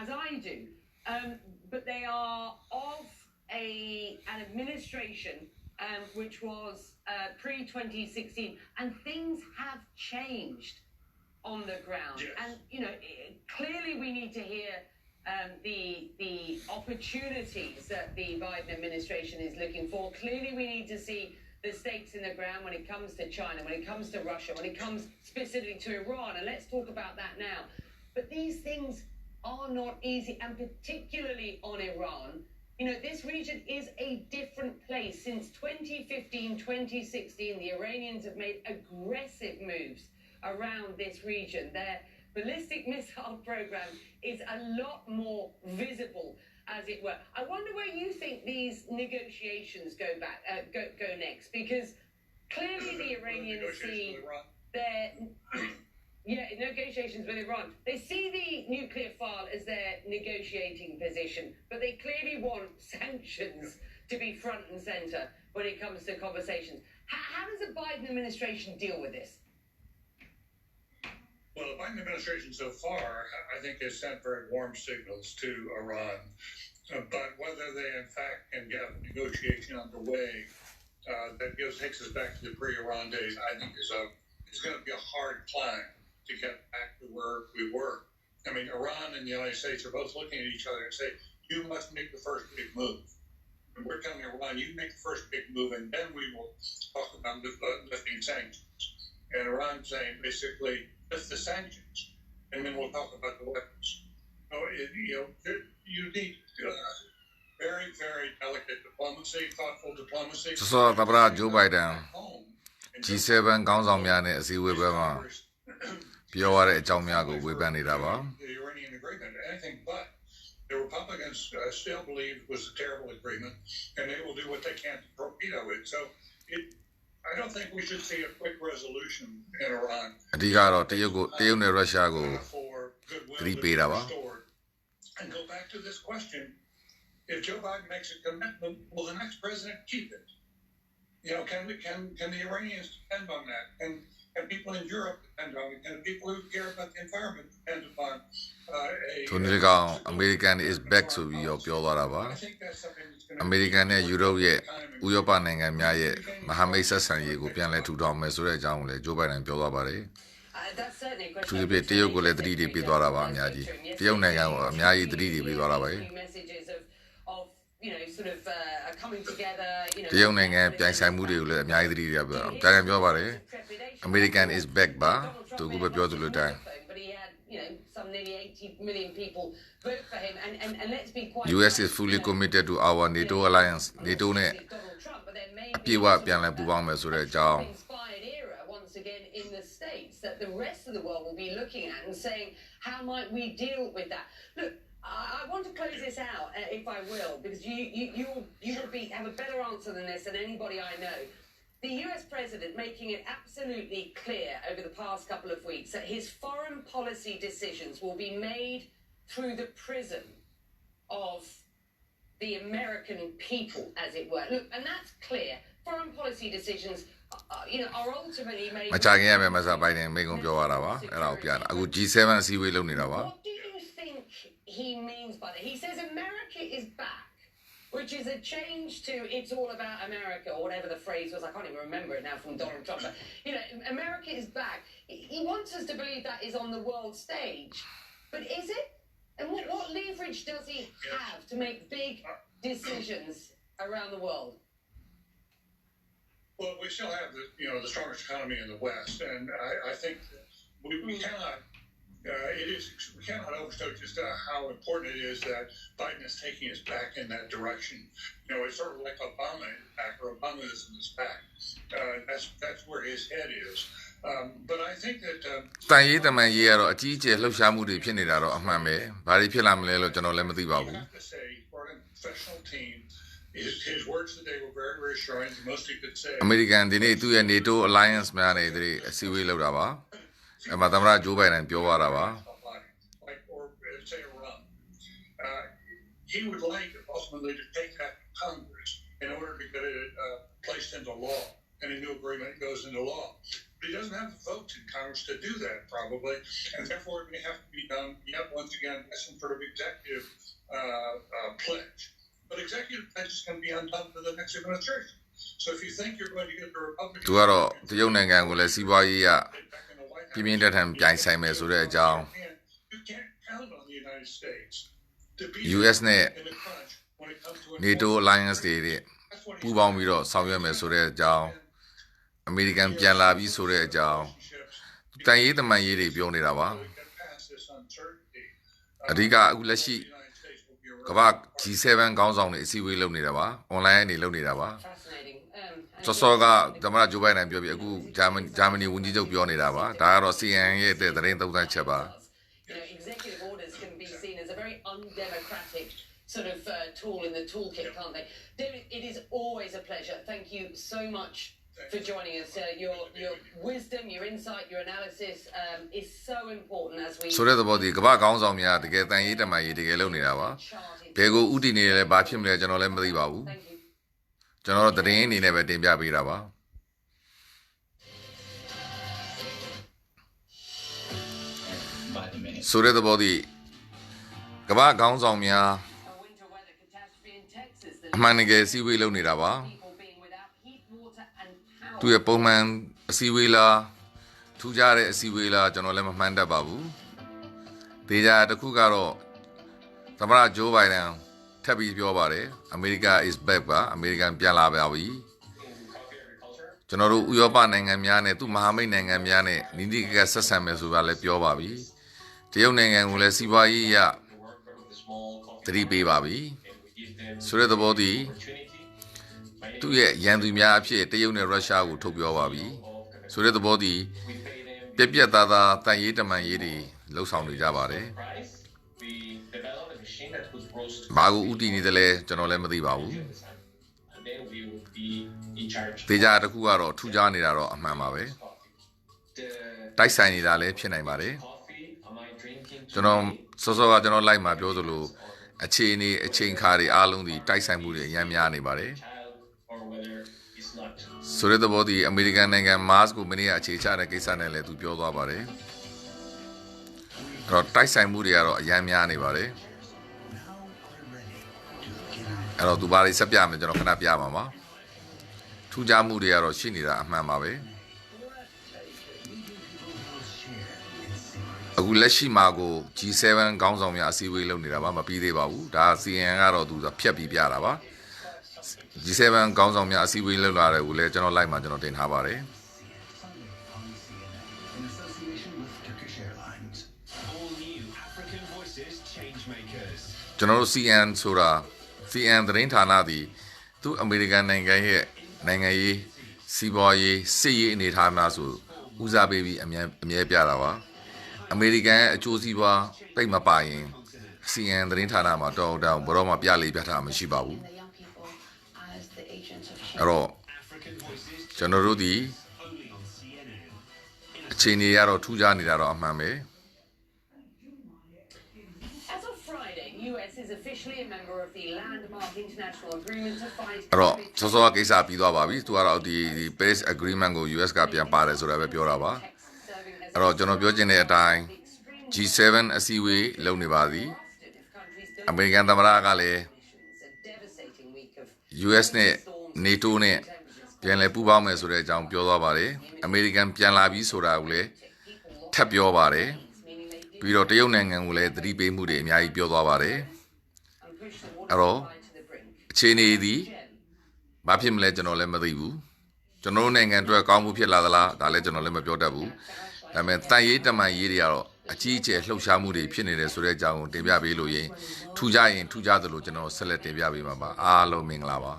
as I do, but they are of an administration which was pre-2016, and things have changed on the ground. Yes. And clearly we need to hear the opportunities that the Biden administration is looking for. Clearly we need to see the stakes in the ground when it comes to China, when it comes to Russia, when it comes specifically to Iran, and let's talk about that now. But these things are not easy, and particularly on Iran. This region is a different place. Since 2015, 2016, the Iranians have made aggressive moves around this region. Their ballistic missile program is a lot more visible, as it were. I wonder where you think these negotiations go next, because clearly the Iranians see their negotiations with Iran. They see the nuclear file as their negotiating position, but they clearly want sanctions to be front and center when it comes to conversations. How does the Biden administration deal with this? Well, the Biden administration so far, I think, has sent very warm signals to Iran. But whether they, in fact, can get a negotiation underway that takes us back to the pre-Iran days, I think it's going to be a hard climb to get back to where we were. I mean, Iran and the United States are both looking at each other and say, you must make the first big move. And we're telling Iran, you make the first big move, and then we will talk about lifting sanctions. And Iran saying, basically, lift the sanctions, and then we'll talk about the weapons. So, you need very, very delicate diplomacy, thoughtful diplomacy. So, Joe Biden, G7 ခေါင်းဆောင်များနဲ့အစည်းအဝေးပွဲမှာပြောရတဲ့အကြောင်းများကိုဝေဖန်နေတာပါ The Iranian agreement, anything but. The Republicans still believe it was a terrible agreement, and they will do what they can to torpedo it. So, I don't think we should see a quick resolution in Iran. အဓိကတော့တရုတ်နဲ့ရုရှားကိုသတိပေးတာပါ And go back to this question: if Joe Biden makes a commitment, will the next president keep it? Can the Iranians depend on that? Can people in Europe depend on it? Can people who care about the environment depend upon a? ထိုနည်းကောင် American is back ဆိုပြီးပြောသွားတာပါ I think that's something that's going to. American နဲ့ Europe ရဲ့ဥရောပနိုင်ငံများရဲ့မဟာမိတ်ဆက်ဆံရေးကိုပြန်လည်ထူထောင်မယ်ဆိုတဲ့အကြောင်းကိုလည်း Joe Biden ပြောသွားပါတယ် သူပြတရုတ်ကိုလည်းသတိတွေပေးသွားတာပါအများကြီးတရုတ်နိုင်ငံကိုအများကြီးသတိတွေပေးသွားတာပါတရုတ်နိုင်ငံပြိုင်ဆိုင်မှုတွေကိုလည်းအများကြီးသတိတွေပြောပါတယ် American is back ပါသူကပြောသလိုတိုင်း some nearly 80 million people vote for him, and let's be quite. US is fully committed to our NATO alliance. NATO နဲ့အပြည့်အဝပြန်လည်ပူးပေါင်းမယ်ဆိုတဲ့အကြောင်း Inspired era once again in the States that the rest of the world will be looking at and saying, how might we deal with that? Look, I want to close this out, if I will, because you will have a better answer than this than anybody I know. The US president making it absolutely clear over the past couple of weeks that his foreign policy decisions will be made through the prism of the American people, as it were. Look, and that's clear. Foreign policy decisions, are ultimately made. မချခင်ရမယ်မစားBidenမိကုံပြောရတာပါအဲ့ဒါကိုပြတာအခု G7 အစည်းအဝေးလုပ်နေတာပါ What do you think he means by that? He says America is back, which is a change to it's all about America, or whatever the phrase was. I can't even remember it now from Donald Trump. But, America is back. He wants us to believe that is on the world stage. But is it? And what leverage does he have to make big decisions around the world? Well, we still have the strongest economy in the West, and I think we cannot. We cannot overstate just how important it is that Biden is taking us back in that direction. It's sort of like Obama is back, or Obamaism is back. That's where his head is. But I think that တန်ရေးတမန်ရေးကတော့အကြီးအကျယ်လှုပ်ရှားမှုတွေဖြစ်နေတာတော့အမှန်ပဲဘာတွေဖြစ်လာမလဲလို့ကျွန်တော်လည်းမသိပါဘူး for a professional team, his words today were very reassuring. The most he could say. American ဒီနေ့သူ့ရဲ့ NATO alliance များနဲ့ဒီအစည်းအဝေးလုပ်တာပါအဲ့မှာသမ္မတ Joe Biden ပြောသွားတာပါ He would like ultimately to take that to Congress in order to get it placed into law, and a new agreement goes into law. But he doesn't have the votes in Congress to do that, probably, and therefore it may have to be done yet once again by some sort of executive pledge. But executive pledges can be undone for the next administration. So if you think you're going to get the Republicans... သူကတော့တရုတ်နိုင်ငံကိုလည်းစီးပွားရေးအပြင်းပြင်းထန်ထန်ပြိုင်ဆိုင်မယ်ဆိုတဲ့အကြောင်း You can't count on the United States to be US နဲ့ in a crunch when it comes to... NATO Alliance တွေပူးပေါင်းပြီးတော့ဆောင်ရွက်မယ်ဆိုတဲ့အကြောင်းအမေရိကန်ပြန်လာပြီးဆိုတဲ့အကြောင်းတန်ရေးတမန်ရေးတွေပြောနေတာပါအဓိကအခုလက်ရှိကမ္ဘာ G7 ခေါင်းဆောင်တွေအစည်းအဝေးလုပ်နေတာပါ online ကနေလုပ်နေတာပါစောကသမ္မတဂျိုးဘိုင်ဒန်ပြောပြီးအခုဂျာမနီဝန်ကြီးချုပ်ပြောနေတာပါဒါကတော့ CNN ရဲ့သတင်းသုံးသပ်ချက်ပါ executive orders can be seen as a very undemocratic sort of tool in the toolkit, can't they? David, it is always a pleasure. Thank you so much for joining us. Your wisdom, your insight, your analysis is so important as we... ဆိုတဲ့သဘောဒီကမ္ဘာခေါင်းဆောင်များတကယ်တန်ရေးတမန်ရေးတကယ်လုပ်နေတာပါဘယ်ကိုဥတည်နေလဲဘာဖြစ်မလဲကျွန်တော်လည်းမသိပါဘူးကျွန်တော်တို့သတင်းအနေနဲ့ပဲတင်ပြပေးတာပါဆိုတဲ့သဘောဒီကမ္ဘာခေါင်းဆောင်များအမှန်တကယ်စီးဝေးလုပ်နေတာပါသူရဲ့ပုံမှန်အစည်းအဝေးလားထူးခြားတဲ့အစည်းအဝေးလားကျွန်တော်လည်းမမှန်းတတ်ပါဘူးဒေတာတစ်ခုကတော့သမ္မတဂျိုးဘိုင်ဒန်ထပ်ပြီးပြောပါတယ်အမေရိက is back ပါအမေရိကန်ပြန်လာပါပြီကျွန်တော်တို့ဥရောပနိုင်ငံများနဲ့သူ့မဟာမိတ်နိုင်ငံများနဲ့နီးနီးကပ်ကပ်ဆက်ဆံမယ်ဆိုတာလည်းပြောပါပြီတရုတ်နိုင်ငံကိုလည်းစီးပွားရေးအရတတိပေးပါပြီဆိုတဲ့သဘောတည်းသူ့ရဲ့ရန်သူများအဖြစ်တရုတ်နဲ့ရုရှားကိုထုတ်ပြောပါပြီဆိုတဲ့သဘောတည်းပြက်သားသားတန်ရေးတမန်ရေးတွေလှုပ်ဆောင်နေကြပါတယ်ဘာကိုဥတည်နေတယ်လဲကျွန်တော်လည်းမသိပါဘူးဒေတာတစ်ခုကတော့ထူးခြားနေတာတော့အမှန်ပါပဲတိုက်ဆိုင်နေတာလည်းဖြစ်နိုင်ပါတယ်ကျွန်တော်စောကကျွန်တော်လိုက်မှာပြောသလိုအခြေအနေအချိန်ခါတွေအားလုံးဒီတိုက်ဆိုင်မှုတွေအများများနေပါတယ်ဆိုတဲ့သဘောဒီအမေရိကန်နိုင်ငံမတ်ကိုမနေ့ကအခြေချတဲ့ကိစ္စနဲ့လည်းသူပြောသွားပါတယ်အဲ့တော့တိုက်ဆိုင်မှုတွေကတော့အများများနေပါတယ်အဲ့တော့သူဘာတွေဆက်ပြမယ်ကျွန်တော်ခဏပြပါမှာထူးခြားမှုတွေကတော့ရှိနေတာအမှန်ပါပဲအခုလက်ရှိမှာကို G7 ခေါင်းဆောင်များအစည်းအဝေးလုပ်နေတာပါမပြီးသေးပါဘူးဒါ CNN ကတော့သူဖြတ်ပြီးပြတာပါ G7 ခေါင်းဆောင်များအစည်းအဝေးလုပ်လာတယ်ကိုလည်းကျွန်တော်လိုက်မှာကျွန်တော်တင်ထားပါတယ်ကျွန်တော်တို့ CNN ဆိုတာ CNN သတင်းဌာနသည်သူအမေရိကန်နိုင်ငံရဲ့နိုင်ငံရေးစီးပွားရေးစစ်ရေးအနေအထားများဆိုဦးစားပေးပြီးအမြဲပြတာပါအမေရိကန်ရဲ့အကျိုးစီးပွားတိတ်မပါရင် CNN သတင်းဌာနမှာတော်တော်ဘရောမှပြလေးပြထားမရှိပါဘူးအဲ့တော့ကျွန်တော်တို့ဒီအခြေအနေရတော့ထူးခြားနေတာတော့အမှန်ပဲUS is officially a member of the landmark international agreement to fight အဲ့တော့စောကိစ္စပြီးသွားပါပြီသူကတော့ဒီ Paris agreement ကို US ကပြန်ပါတယ်ဆိုတာပဲပြောတာပါအဲ့တော့ကျွန်တော်ပြောချင်တဲ့အတိုင်း G7 အစည်းအဝေးလုပ်နေပါသည်အမေရိကန်သမ္မတကလည်း US နဲ့ NATO နဲ့ပြန်လည်ပူးပေါင်းမယ်ဆိုတဲ့အကြောင်းပြောသွားပါတယ်အမေရိကန်ပြန်လာပြီးဆိုတာကိုလည်းထပ်ပြောပါတယ်ပြီးတော့တရုတ်နိုင်ငံကိုလည်းသတိပေးမှုတွေအများကြီးပြောသွားပါတယ်အဲ့တော့အခြေအနေဒီဘာဖြစ်မလဲကျွန်တော်လည်းမသိဘူးကျွန်တော်နိုင်ငံအတွက်ကောင်းမှုဖြစ်လာသလားဒါလည်းကျွန်တော်လည်းမပြောတတ်ဘူးဒါပေမဲ့တန်ရေးတမန်ရေးတွေကတော့အကြီးအကျယ်လှုပ်ရှားမှုတွေဖြစ်နေတယ်ဆိုတဲ့အကြောင်းကိုတင်ပြပေးလို့ရင်ထူးခြားရင်ထူးခြားသလိုကျွန်တော်ဆက်လက်တင်ပြပေးမှာပါအားလုံးမင်္ဂလာပါ